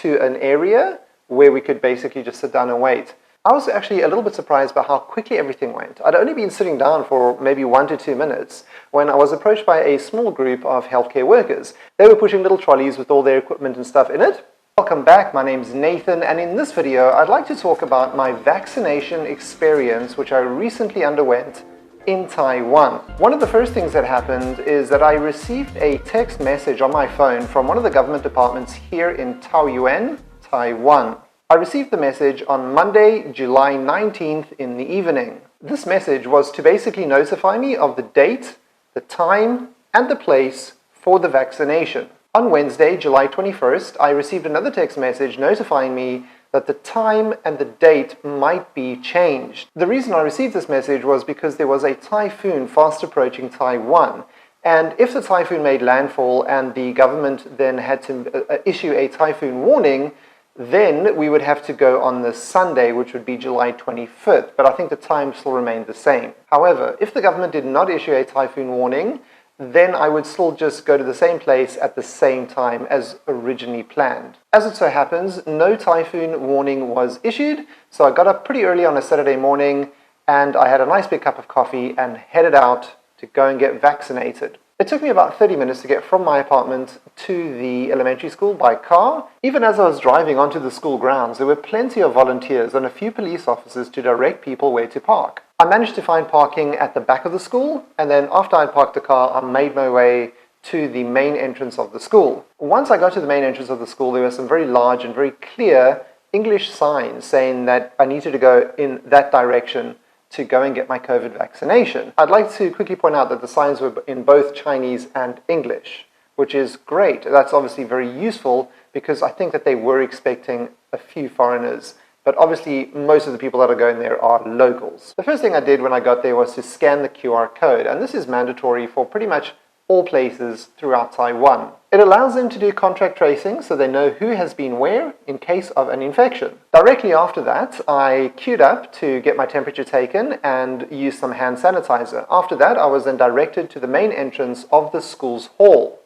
to an area where we could basically just sit down and wait. I was actually a little bit surprised by how quickly everything went. I'd only been sitting down for maybe 1 to 2 minutes when I was approached by a small group of healthcare workers. They were pushing little trolleys with all their equipment and stuff in it. Welcome back, my name's Nathan, and in this video I'd like to talk about my vaccination experience which I recently underwent in Taiwan. One of the first things that happened is that I received a text message on my phone from one of the government departments here in Taoyuan, Taiwan. I received the message on Monday, July 19th in the evening. This message was to basically notify me of the date, the time, and the place for the vaccination. On Wednesday, July 21st, I received another text message notifying me that the time and the date might be changed. The reason I received this message was because there was a typhoon fast approaching Taiwan. And if the typhoon made landfall and the government then had to issue a typhoon warning, then we would have to go on the Sunday, which would be July 25th, but I think the time still remained the same. However, if the government did not issue a typhoon warning, then I would still just go to the same place at the same time as originally planned. As it so happens, no typhoon warning was issued, so I got up pretty early on a Saturday morning and I had a nice big cup of coffee and headed out to go and get vaccinated. It took me about 30 minutes to get from my apartment to the elementary school by car. Even as I was driving onto the school grounds, there were plenty of volunteers and a few police officers to direct people where to park. I managed to find parking at the back of the school, and then after I'd parked the car, I made my way to the main entrance of the school. Once I got to the main entrance of the school, there were some very large and very clear English signs saying that I needed to go in that direction to go and get my COVID vaccination. I'd like to quickly point out that the signs were in both Chinese and English, which is great. That's obviously very useful because I think that they were expecting a few foreigners, but obviously most of the people that are going there are locals. The first thing I did when I got there was to scan the QR code, and this is mandatory for pretty much all places throughout Taiwan. It allows them to do contact tracing so they know who has been where in case of an infection. Directly after that, I queued up to get my temperature taken and use some hand sanitizer. After that, I was then directed to the main entrance of the school's hall.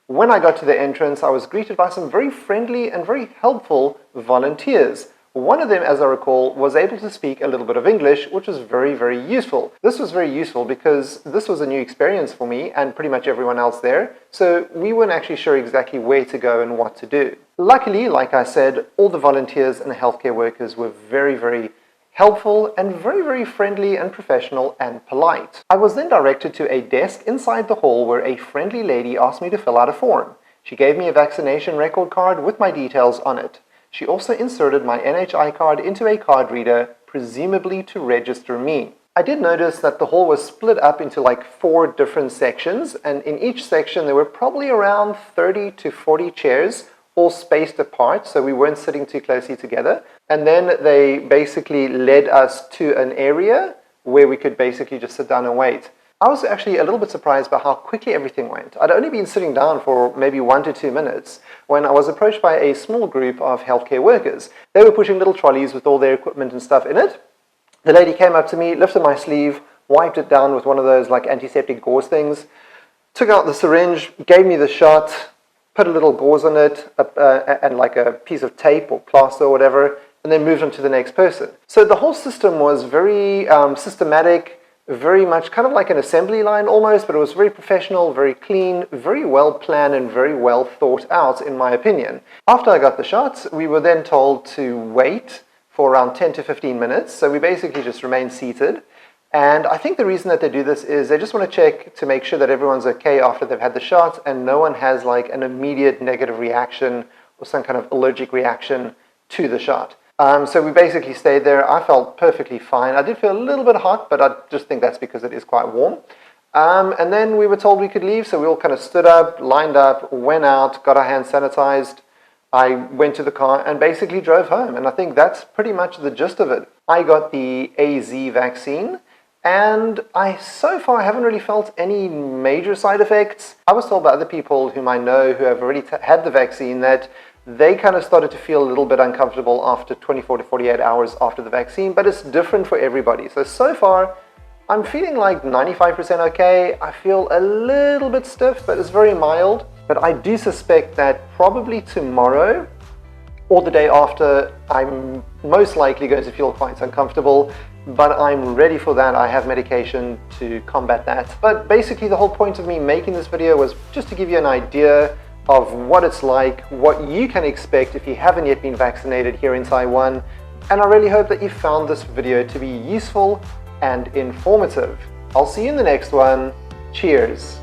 When I got to the entrance, I was greeted by some very friendly and very helpful volunteers. One of them, as I recall, was able to speak a little bit of English, which was very, very useful. This was very useful because this was a new experience for me and pretty much everyone else there, so we weren't actually sure exactly where to go and what to do. Luckily, like I said, all the volunteers and healthcare workers were very, very helpful and very, very friendly and professional and polite. I was then directed to a desk inside the hall where a friendly lady asked me to fill out a form. She gave me a vaccination record card with my details on it. She also inserted my NHI card into a card reader, presumably to register me. I did notice that the hall was split up into like 4 different sections, and in each section there were probably around 30 to 40 chairs, all spaced apart, so we weren't sitting too closely together. And then they basically led us to an area where we could basically just sit down and wait. I was actually a little bit surprised by how quickly everything went. I'd only been sitting down for maybe 1 to 2 minutes when I was approached by a small group of healthcare workers. They were pushing little trolleys with all their equipment and stuff in it. The lady came up to me, lifted my sleeve, wiped it down with one of those like antiseptic gauze things, took out the syringe, gave me the shot, put a little gauze on it and like a piece of tape or plaster or whatever, and then moved on to the next person. So the whole system was very systematic, very much kind of like an assembly line almost, but it was very professional, very clean, very well planned and very well thought out in my opinion. After I got the shots, we were then told to wait for around 10 to 15 minutes, so we basically just remained seated. And I think the reason that they do this is they just want to check to make sure that everyone's okay after they've had the shot and no one has like an immediate negative reaction or some kind of allergic reaction to the shot. So we basically stayed there. I felt perfectly fine. I did feel a little bit hot, but I just think that's because it is quite warm. And then we were told we could leave, so we all kind of stood up, lined up, went out, got our hands sanitized. I went to the car and basically drove home, and I think that's pretty much the gist of it. I got the AZ vaccine, and I so far haven't really felt any major side effects. I was told by other people whom I know who have already had the vaccine that they kind of started to feel a little bit uncomfortable after 24 to 48 hours after the vaccine, but it's different for everybody. So far, I'm feeling like 95% okay. I feel a little bit stiff, but it's very mild. But I do suspect that probably tomorrow or the day after, I'm most likely going to feel quite uncomfortable, but I'm ready for that. I have medication to combat that. But basically the whole point of me making this video was just to give you an idea of what it's like, what you can expect if you haven't yet been vaccinated here in Taiwan. And I really hope that you found this video to be useful and informative. I'll see you in the next one. Cheers.